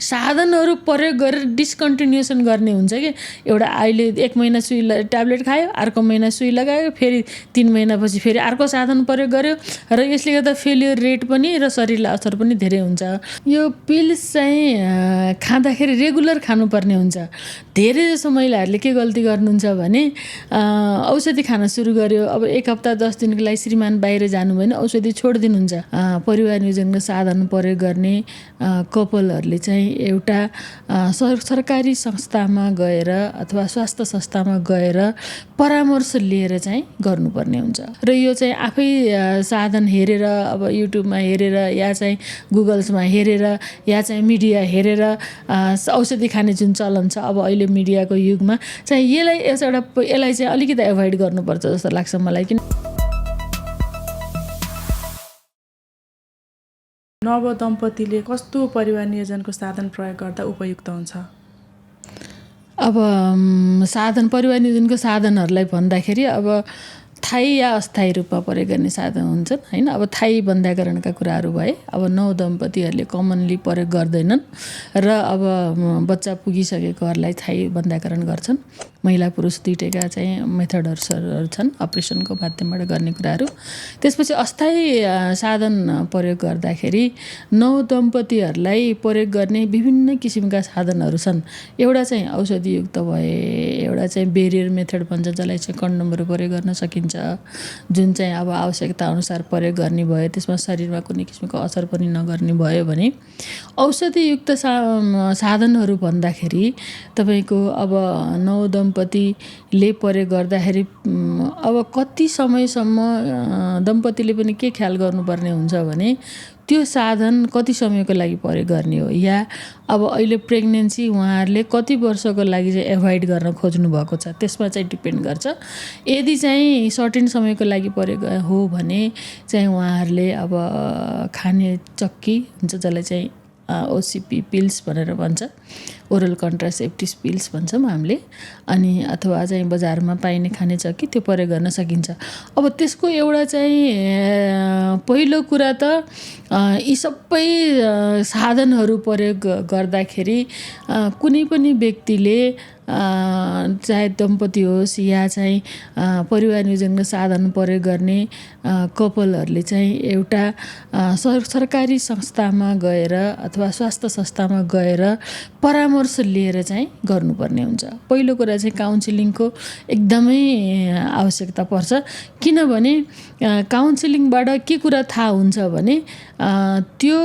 साधनहरू प्रयोग गरेर डिस्कन्टिन्युएसन गर्ने हुन्छ कि एउटा अहिले 1 महिना सुई ट्याब्लेट खायो, अर्को महिना सुई लगायो, फेरि 3 महिनापछि फेरि अर्को साधन प्रयोग गर्यो र यसले गर्दा फेलियर रेट पनि र शरीरलाई असर पनि धेरै हुन्छ। यो पिल्स चाहिँ खाँदाखेरि रेगुलर खानुपर्ने हुन्छ। धेरै जसो महिलाहरूले के गल्ती गर्नुहुन्छ भने औषधि खान सुरु गर्यो, अब 1 हप्ता 10 दिनको लागि श्रीमान बाहिर जानु भएन, औषधि छोडिदिनुहुन्छ। परिवार नियोजनको साधन प्रयोग गर्ने कपलहरूले चाहिँ एउटा सरकारी संस्थामा गएर अथवा स्वास्थ्य संस्थामा गएर परामर्श लिएर चाहिँ गर्नुपर्ने हुन्छ। र यो चाहिँ आफै साधन हेरेर, अब युट्युबमा हेरेर या चाहिँ गुगल्समा हेरेर या चाहिँ मिडिया हेरेर औषधि खाने जुन चलन छ अब अहिले मिडियाको युगमा चाहिँ यसलाई चाहिँ अलिकति एभोइड गर्नुपर्छ जस्तो लाग्छ मलाई। किन नवदम्पतिले कस्तो परिवार नियोजनको साधन प्रयोग गर्दा उपयुक्त हुन्छ? अब साधन परिवार नियोजनको साधनहरूलाई भन्दाखेरि अब स्थायी या अस्थायी रूपमा प्रयोग गर्ने साधन हुन्छन् हैन। अब स्थायी बन्ध्याकरणका कुराहरू भए अब नवदम्पतिहरूले कमनली प्रयोग गर्दैनन् र अब बच्चा पुगिसकेकोहरूलाई स्थायी बन्ध्याकरण गर्छन्। महिला पुरुष दुईटैका चाहिँ मेथडहरू छन् अपरेसनको माध्यमबाट गर्ने कुराहरू। त्यसपछि अस्थायी साधन प्रयोग गर्दाखेरि नवदम्पतिहरूलाई प्रयोग गर्ने विभिन्न किसिमका साधनहरू छन्। एउटा चाहिँ औषधियुक्त भए, एउटा चाहिँ बेरियर मेथड भन्छ जसलाई चाहिँ कन्डमहरू प्रयोग गर्न सकिन्छ, जुन चाहिँ अब आवश्यकता अनुसार प्रयोग गर्ने भयो, त्यसमा शरीरमा कुनै किसिमको असर पनि नगर्ने भयो भने औषधियुक्त साधनहरू भन्दाखेरि तपाईँको अब नवदम्पतिले प्रयोग गर्दाखेरि अब कति समयसम्म दम्पतिले पनि के ख्याल गर्नुपर्ने हुन्छ भने त्यो साधन कति समयको लागि प्रयोग गर्ने हो, या अब अहिले प्रेग्नेन्सी उहाँहरूले कति वर्षको लागि चाहिँ एभोइड गर्न खोज्नु भएको छ त्यसमा चाहिँ डिपेन्ड गर्छ। यदि चाहिँ सर्टेन समयको लागि प्रयोग हो भने चाहिँ उहाँहरूले अब खाने चक्की हुन्छ जसलाई चाहिँ ओसिपी पिल्स भनेर भन्छ, ओरल कन्ट्रासेप्टिभ पिल्स भन्छौँ हामीले, अनि अथवा चाहिँ बजारमा पाइने खाने चक्की त्यो प्रयोग गर्न सकिन्छ। अब त्यसको एउटा चाहिँ पहिलो कुरा त यी सबै साधनहरू प्रयोग गर्दाखेरि कुनै पनि व्यक्तिले चाहे दम्पति होस् या चाहिँ परिवार नियोजनको साधन प्रयोग गर्ने कपलहरूले चाहिँ एउटा सरकारी संस्थामा गएर अथवा स्वास्थ्य संस्थामा गएर परामर्श लिएर चाहिँ गर्नुपर्ने हुन्छ। पहिलो कुरा चाहिँ काउन्सिलिङको एकदमै आवश्यकता पर्छ। किनभने काउन्सिलिङबाट के कुरा थाहा हुन्छ भने त्यो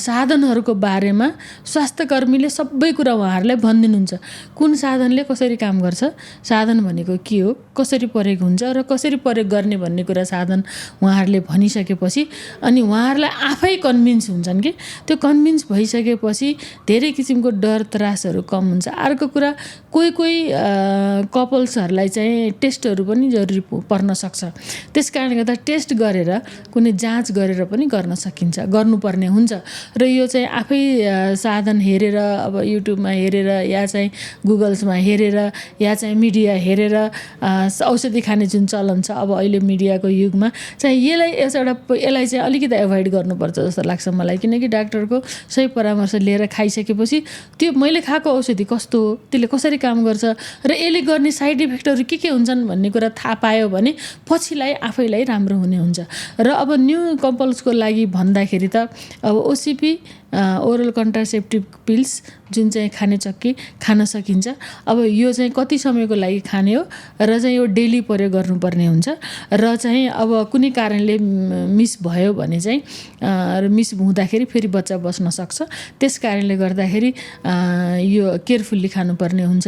साधनहरूको बारेमा स्वास्थ्यकर्मीले सबै कुरा उहाँहरूलाई भनिदिनुहुन्छ। कुन साधनले कसरी काम गर्छ, साधन भनेको के हो, कसरी प्रयोग हुन्छ र कसरी प्रयोग गर्ने भन्ने कुरा साधन उहाँहरूले भनिसकेपछि अनि उहाँहरूलाई आफै कन्भिन्स हुन्छन् कि त्यो कन्भिन्स भइसकेपछि धेरै किसिमको डर त्रासहरू कम हुन्छ। अर्को कुरा कोही कपल्सहरूलाई चाहिँ टेस्टहरू पनि जरुरी पर्न सक्छ। त्यस कारणले गर्दा टेस्ट गरेर कुनै जाँच गरेर पनि गर्नुपर्ने हुन्छ। र यो चाहिँ आफै साधन हेरेर अब युट्युबमा हेरेर या चाहिँ गुगल्समा हेरेर या चाहिँ मिडिया हेरेर औषधि खाने जुन चलन छ अब अहिले मिडियाको युगमा चाहिँ यसलाई चाहिँ अलिकति एभोइड गर्नुपर्छ जस्तो लाग्छ मलाई। किनकि डाक्टरको सही परामर्श लिएर खाइसकेपछि त्यो मैले खाएको औषधि कस्तो हो, त्यसले कसरी काम गर्छ र यसले गर्ने साइड इफेक्टहरू के हुन्छन् भन्ने कुरा थाहा पायो भने पछिलाई आफैलाई राम्रो हुने हुन्छ। र अब न्यू कपल्सको लागि भन्दाखेरि त अब ओसिपी ओरल कन्ट्रासेप्टिभ पिल्स जुन चाहिँ खाने चक्की खान सकिन्छ। अब यो चाहिँ कति समयको लागि खाने हो र चाहिँ यो डेली प्रयोग गर्नुपर्ने हुन्छ। र चाहिँ अब कुनै कारणले मिस भयो भने चाहिँ मिस हुँदाखेरि फेरि बच्चा बस्न सक्छ। त्यस कारणले गर्दाखेरि यो केयरफुल्ली खानुपर्ने हुन्छ।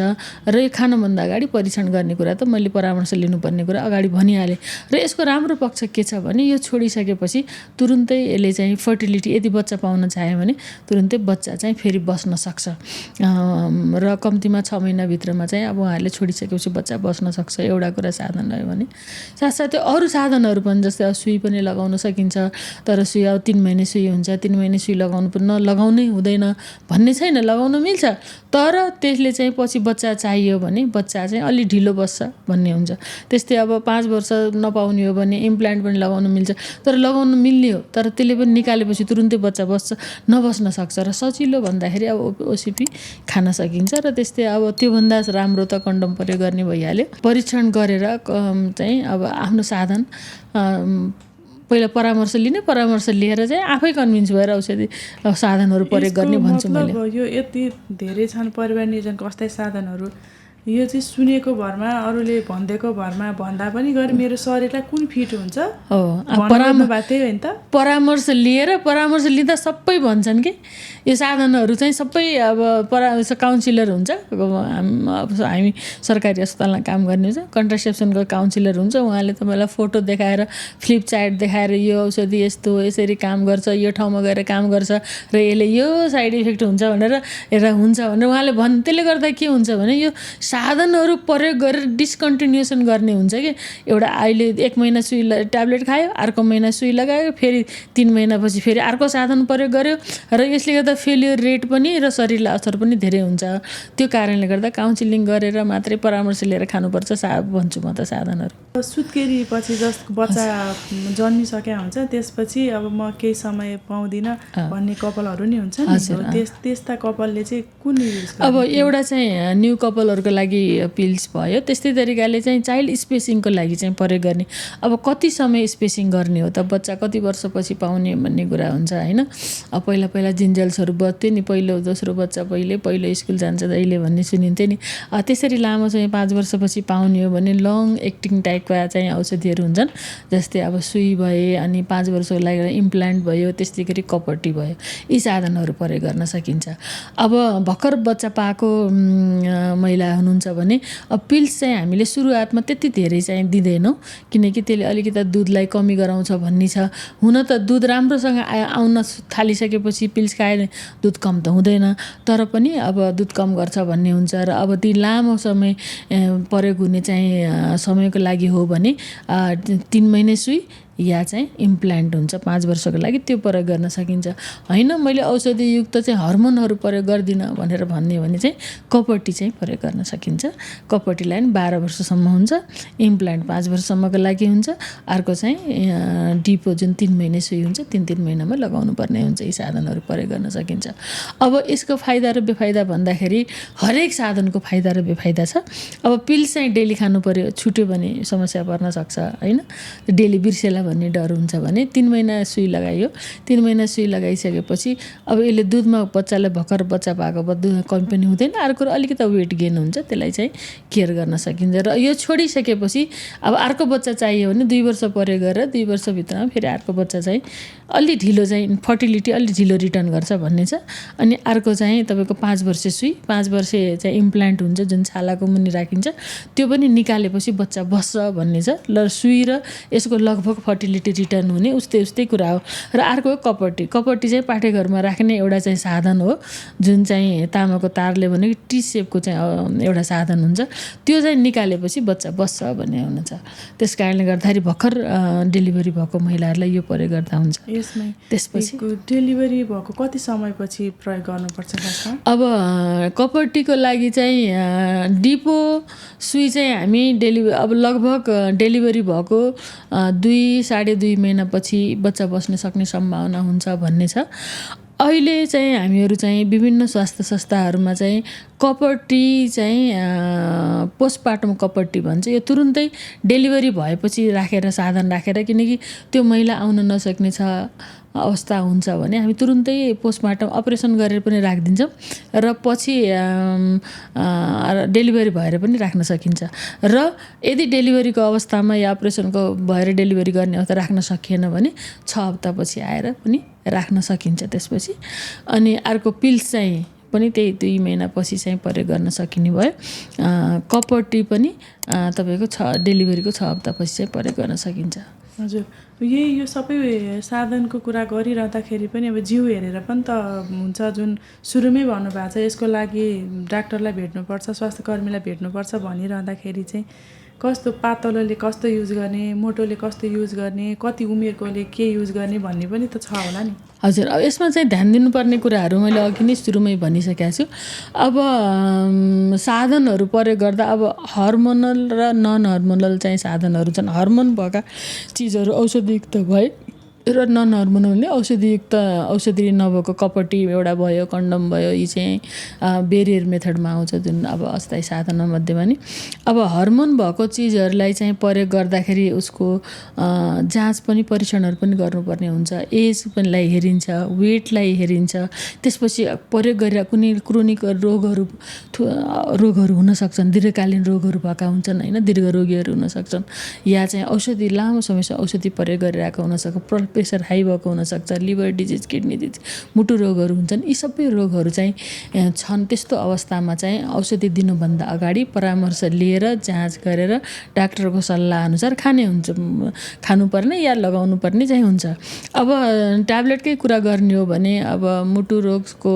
र यो खानुभन्दा अगाडि परीक्षण गर्ने कुरा त मैले परामर्श लिनुपर्ने कुरा अगाडि भनिहालेँ। र यसको राम्रो पक्ष के छ भने यो छोडिसकेपछि तुरुन्तै यसले चाहिँ फर्टिलिटी यदि बच्चा पाउन चाह्यो भने तुरुन्तै बच्चा चाहिँ फेरि बस्न सक्छ। र कम्तीमा 6 महिनाभित्रमा चाहिँ अब उहाँहरूले छोडिसकेपछि बच्चा बस्न सक्छ। एउटा कुरा साधन रह्यो भने साथसाथै अरू साधनहरू पनि जस्तै सुई पनि लगाउन सकिन्छ। तर सुई अब 3 महिने सुई हुन्छ, 3 महिने सुई लगाउनै हुँदैन भन्ने छैन, लगाउन मिल्छ। तर त्यसले चाहिँ पछि बच्चा चाहियो भने बच्चा चाहिँ अलि ढिलो बस्छ भन्ने हुन्छ। त्यस्तै अब 5 वर्ष नपाउने हो भने इम्प्लान्ट पनि लगाउन मिल्छ, तर लगाउन मिल्ने हो तर त्यसले पनि निकालेपछि तुरुन्तै बच्चा बस्छ नबस्न सक्छ र सजिलो भन्दाखेरि अब ओसिपी खान सकिन्छ र त्यस्तै अब त्योभन्दा राम्रो त कन्डम प्रयोग गर्ने भइहाल्यो। परीक्षण गरेर चाहिँ अब आफ्नो साधन पहिला परामर्श लिने, परामर्श लिएर चाहिँ आफै कन्भिन्स भएर औषधि साधनहरू प्रयोग गर्ने भन्छु मैले। मतलब यो यति धेरै छन् परिवार नियोजनको अस्थायी साधनहरू, यो चाहिँ सुनेको भरमा, अरूले भनिदिएको भरमा भन्दा पनि गएर मेरो शरीरलाई कुन फिट हुन्छ हो, त्यही हो नि त। परामर्श लिँदा सबै भन्छन् कि यो साधनहरू चाहिँ सबै अब काउन्सिलर हुन्छ। अब हामी सरकारी अस्पतालमा काम गर्ने हुन्छ, कन्ट्रासेप्सनको काउन्सिलर हुन्छ, उहाँले तपाईँलाई फोटो देखाएर, फ्लिप चार्ट देखाएर यो औषधि यस्तो यसरी काम गर्छ, यो ठाउँमा गएर काम गर्छ र यसले यो साइड इफेक्ट हुन्छ भनेर हुन्छ भनेर उहाँले त्यसले गर्दा के हुन्छ भने यो साधनहरू प्रयोग गरेर डिस्कन्टिन्युएसन गर्ने हुन्छ कि एउटा अहिले 1 महिना सुई ट्याब्लेट खायो, अर्को महिना सुई लगायो, फेरि 3 महिनापछि फेरि अर्को साधन प्रयोग गर्यो र यसले गर्दा फेलियर रेट पनि र शरीरलाई असर पनि धेरै हुन्छ। त्यो कारणले गर्दा काउन्सिलिङ गरेर मात्रै परामर्श लिएर खानुपर्छ भन्छु म त साधनहरू। सुत्केरी पछि जस्तो बच्चा जन्मिसकेका हुन्छ त्यसपछि अब म केही समय पाउँदिनँ भन्ने कपालहरू नि हुन्छ नि, त्यस्ता कपालले चाहिँ कुन युज गर्छ? अब एउटा चाहिँ न्यू कपालहरूको लागि पिल्स भयो, त्यस्तै तरिकाले चाहिँ चाइल्ड स्पेसिङको लागि चाहिँ प्रयोग गर्ने। अब कति समय स्पेसिङ गर्ने हो त, बच्चा कति वर्षपछि पाउने भन्ने कुरा हुन्छ होइन। अब पहिला जिन्जल्सहरू बज्थ्यो नि, पहिलो दोस्रो बच्चा पहिलो स्कुल जान्छ जहिले भन्ने सुनिन्थ्यो नि। त्यसरी लामो चाहिँ 5 वर्षपछि पाउने हो भने लङ एक्टिङ टाइपका चाहिँ औषधिहरू हुन्छन्, जस्तै अब सुई भए, अनि 5 वर्षको लागि इम्प्लान्ट भयो, त्यस्तै गरी कपटी भयो, यी साधनहरू प्रयोग गर्न सकिन्छ। अब भर्खर बच्चा पाएको महिला हुनुहुन्छ भने अब पिल्स चाहिँ हामीले सुरुवातमा त्यति धेरै चाहिँ दिँदैनौँ, किनकि त्यसले अलिकति दुधलाई कमी गराउँछ भन्ने छ। हुन त दुध राम्रोसँग आउन थालिसकेपछि पिल्स खायो दुध कम त हुँदैन, तर पनि अब दुध कम गर्छ भन्ने हुन्छ। र अब ती लामो समय प्रयोग हुने चाहिँ समयको लागि हो भने 3 महिने सुई या चाहिँ इम्प्लान्ट हुन्छ 5 वर्षको लागि, त्यो प्रयोग गर्न सकिन्छ। होइन मैले औषधियुक्त चाहिँ हर्मोनहरू प्रयोग गर्दिनँ भनेर भन्ने भने चाहिँ कपटी चाहिँ प्रयोग गर्न सकिन्छ। कपटीलाई पनि 12 वर्षसम्म हुन्छ, इम्प्लान्ट 5 वर्षसम्मको लागि हुन्छ, अर्को चाहिँ डिपो जुन 3 महिने सुई हुन्छ 3 महिनामा लगाउनु पर्ने हुन्छ। यी साधनहरू प्रयोग गर्न सकिन्छ। अब यसको फाइदा र बेफाइदा भन्दाखेरि हरेक साधनको फाइदा र बेफाइदा छ। अब पिल्स चाहिँ डेली खानु पर्यो, छुट्यो भने समस्या पर्न सक्छ होइन, डेली बिर्सेला भन्ने डर हुन्छ भने 3 महिना सुई लगाइयो, 3 महिना सुई लगाइसकेपछि अब यसले दुधमा बच्चालाई भर्खर बच्चा पाएको दुध कमी पनि हुँदैन, अर्को अलिकति वेट गेन हुन्छ, त्यसलाई चाहिँ केयर गर्न सकिन्छ। र यो छोडिसकेपछि अब अर्को बच्चा चाहियो भने 2 वर्ष प्रयोग गरेर 2 वर्षभित्रमा फेरि अर्को बच्चा चाहिँ अलि ढिलो चाहिँ फर्टिलिटी अलि ढिलो रिटर्न गर्छ भन्ने छ। अनि अर्को चाहिँ तपाईँको 5 वर्ष सुई, 5 वर्ष चाहिँ इम्प्लान्ट हुन्छ जुन छालाको मुनि राखिन्छ, त्यो पनि निकालेपछि बच्चा बस्छ भन्ने छ। र सुई र यसको लगभग फर्टिलिटी रिटर्न हुने उस्तै कुरा हो। र अर्को कपटी चाहिँ पाठेघरमा राख्ने एउटा चाहिँ साधन हो, जुन चाहिँ तामाको तारले भनेको टी सेपको चाहिँ एउटा साधन हुन्छ, त्यो चाहिँ निकालेपछि बच्चा बस्छ भन्ने हुन्छ। त्यस कारणले गर्दाखेरि भर्खर डेलिभरी भएको महिलाहरूलाई यो प्रयोग गर्दा हुन्छ। त्यसपछि डेलिभरी भएको कति समयपछि प्रयोग गर्नुपर्छ खासमा? अब कपटीको लागि चाहिँ डिपो सुई चाहिँ हामी अब लगभग डेलिभरी भएको 2-2.5 महिनापछि बच्चा बस्न सक्ने सम्भावना हुन्छ भन्ने छ। अहिले चाहिँ हामीहरू चाहिँ विभिन्न स्वास्थ्य संस्थाहरूमा चाहिँ कपटी चाहिँ पोस्टपार्टम कपटी भन्छ, यो तुरुन्तै डेलिभरी भएपछि राखेर साधन राखेर, किनकि त्यो महिला आउन नसक्ने छ अवस्था हुन्छ भने हामी तुरुन्तै पोस्टमार्टम अपरेसन गरेर पनि राखिदिन्छौँ र पछि डेलिभरी भएर पनि राख्न सकिन्छ। र यदि डेलिभरीको अवस्थामा या अपरेसनको भएर डेलिभरी गर्ने अवस्था राख्न सकिएन भने 6 हप्तापछि आएर पनि राख्न सकिन्छ त्यसपछि। अनि अर्को पिल्स चाहिँ पनि त्यही 2 महिनापछि चाहिँ प्रयोग गर्न सकिने भयो। कपटी पनि तपाईँको डेलिभरीको 6 हप्तापछि चाहिँ प्रयोग गर्न सकिन्छ। हजुर, यो सबै साधनको कुरा गरिरहँदाखेरि पनि अब जिउ हेरेर पनि त हुन्छ, जुन सुरुमै भन्नुभएको छ यसको लागि डाक्टरलाई भेट्नुपर्छ, स्वास्थ्य कर्मीलाई भेट्नुपर्छ भनिरहँदाखेरि चाहिँ कस्तो पातलोले कस्तो युज गर्ने, मोटोले कस्तो युज गर्ने, कति उमेरकोले के युज गर्ने भन्ने पनि त छ होला नि? हजुर, अब यसमा चाहिँ ध्यान दिनुपर्ने कुराहरू मैले अघि नै सुरुमै भनिसकेको छु। अब साधनहरू प्रयोग गर्दा अब हर्मोनल र नन हर्मोनल चाहिँ साधनहरू छन्। हर्मोन भएका चिजहरू औषधियुक्त भए र नन हर्मोनल औषधियुक्त औषधि नभएको कपटी एउटा भयो, कन्डम भयो, यी चाहिँ बेरियर मेथडमा आउँछ जुन अब अस्थायी साधनमध्येमा नि। अब हर्मोन भएको चिजहरूलाई चाहिँ प्रयोग गर्दाखेरि उसको जाँच पनि परीक्षणहरू पनि गर्नुपर्ने हुन्छ। एज पनिलाई हेरिन्छ, वेटलाई हेरिन्छ। त्यसपछि प्रयोग गरेर कुनै क्रोनिक रोगहरू हुन सक्छन्, दीर्घकालीन रोगहरू भएका हुन्छन् होइन, दीर्घ रोगीहरू हुन सक्छन्, या चाहिँ औषधि लामो समयसम्म औषधि प्रयोग गरिरहेको हुनसक्छ, ब्लड प्रेसर हाई भएको हुनसक्छ, लिभर डिजिज, किडनी डिजिज, मुटु रोगहरू हुन्छन्। यी सबै रोगहरू चाहिँ छन्। त्यस्तो अवस्थामा चाहिँ औषधि दिनुभन्दा अगाडि परामर्श लिएर जाँच गरेर डाक्टरको सल्लाह अनुसार खानुपर्ने या लगाउनु पर्ने चाहिँ हुन्छ। अब ट्याब्लेटकै कुरा गर्ने हो भने अब मुटु रोगको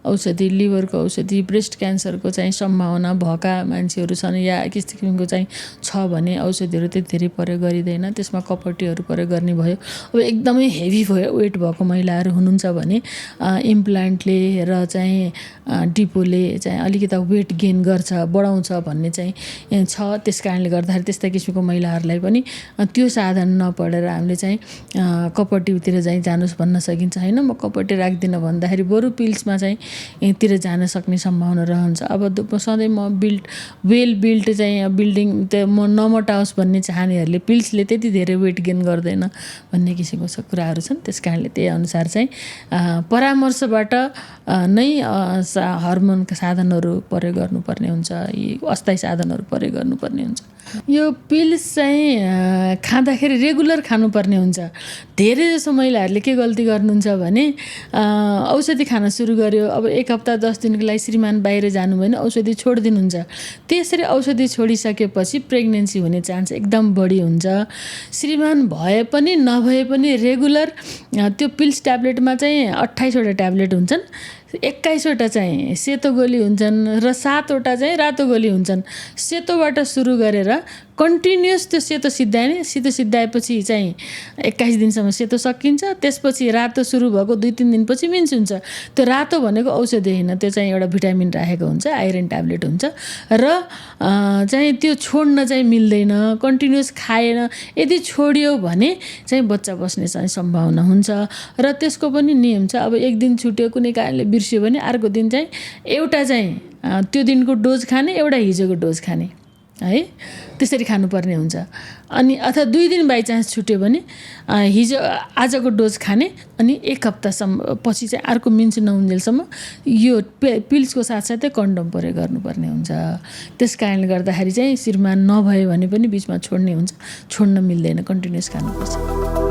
औषधि, लिभरको औषधि, ब्रेस्ट क्यान्सरको चाहिँ सम्भावना भएका मान्छेहरू छन् या किसिमको चाहिँ छ भने औषधिहरू त्यति धेरै प्रयोग गरिँदैन। त्यसमा कपटीहरू प्रयोग गर्ने भयो। अब एकदमै हेभी वेट भएको महिलाहरू हुनुहुन्छ भने इम्प्लान्टले र चाहिँ डिपोले चाहिँ अलिकति वेट गेन गर्छ, बढाउँछ भन्ने चाहिँ छ। त्यस कारणले गर्दाखेरि त्यस्ता किसिमको महिलाहरूलाई पनि त्यो साधन नपढेर हामीले चाहिँ कपटीतिर चाहिँ जानुहोस् भन्न सकिन्छ होइन। म कपटी राख्दिनँ भन्दाखेरि बरु पिल्समा चाहिँ तिर जान सक्ने सम्भावना रहन्छ। अब सधैँ म वेल बिल्ड चाहिँ बिल्डिङ म नमोटाओस् भन्ने चाहनेहरूले पिल्सले त्यति धेरै वेट गेन गर्दैन भन्ने किसिमको कुराहरू छन्। त्यस कारणले त्यही अनुसार चाहिँ परामर्शबाट नै हर्मोनका साधनहरू प्रयोग गर्नुपर्ने हुन्छ, यी अस्थायी साधनहरू प्रयोग गर्नुपर्ने हुन्छ। यो पिल्स चाहिँ खाँदाखेरि रेगुलर खानुपर्ने हुन्छ। धेरै जसो महिलाहरूले के गल्ती गर्नुहुन्छ भने औषधि खान सुरु गर्यो, अब 1 हप्ता 10 दिनको लागि श्रीमान बाहिर जानु भएन, औषधि छोडिदिनुहुन्छ। त्यसरी औषधि छोडिसकेपछि प्रेग्नेन्सी हुने चान्स एकदम बढी हुन्छ। श्रीमान भए पनि नभए पनि रेगुलर त्यो पिल्स ट्याब्लेटमा चाहिँ 28 वटा ट्याब्लेट हुन्छन्, 21 वटा चाहिँ सेतो गोली हुन्छन् र 7 वटा चाहिँ रातो गोली हुन्छन्। सेतोबाट सुरु गरेर कन्टिन्युस त्यो सेतो सिद्धाएपछि चाहिँ 21 दिनसम्म सेतो सकिन्छ। त्यसपछि रातो सुरु भएको 2-3 दिनपछि मिन्स हुन्छ। त्यो रातो भनेको औषधि होइन, त्यो चाहिँ एउटा भिटामिन राखेको हुन्छ, आइरन ट्याब्लेट हुन्छ र चाहिँ त्यो छोड्न चाहिँ मिल्दैन, कन्टिन्युस खाएन। यदि छोडियो भने चाहिँ बच्चा बस्ने चाहिँ सम्भावना हुन्छ र त्यसको पनि नियम छ। अब एक दिन छुट्यो, कुनै कारणले बिर्स्यो भने अर्को दिन चाहिँ एउटा चाहिँ त्यो दिनको डोज खाने, एउटा हिजोको डोज खाने है, त्यसरी खानुपर्ने हुन्छ। अनि अथवा 2 दिन बाई चान्स छुट्यो भने आजको डोज खाने अनि 1 हप्तासम्म पछि चाहिँ अर्को मिन्स नहुन्जेलसम्म यो पिल्सको साथसाथै कन्डम प्रयोग गर्नुपर्ने हुन्छ। त्यस कारणले गर्दाखेरि चाहिँ श्रीमान नभए भने पनि बिचमा छोड्ने हुन्छ, छोड्न मिल्दैन, कन्टिन्युस खानुपर्छ।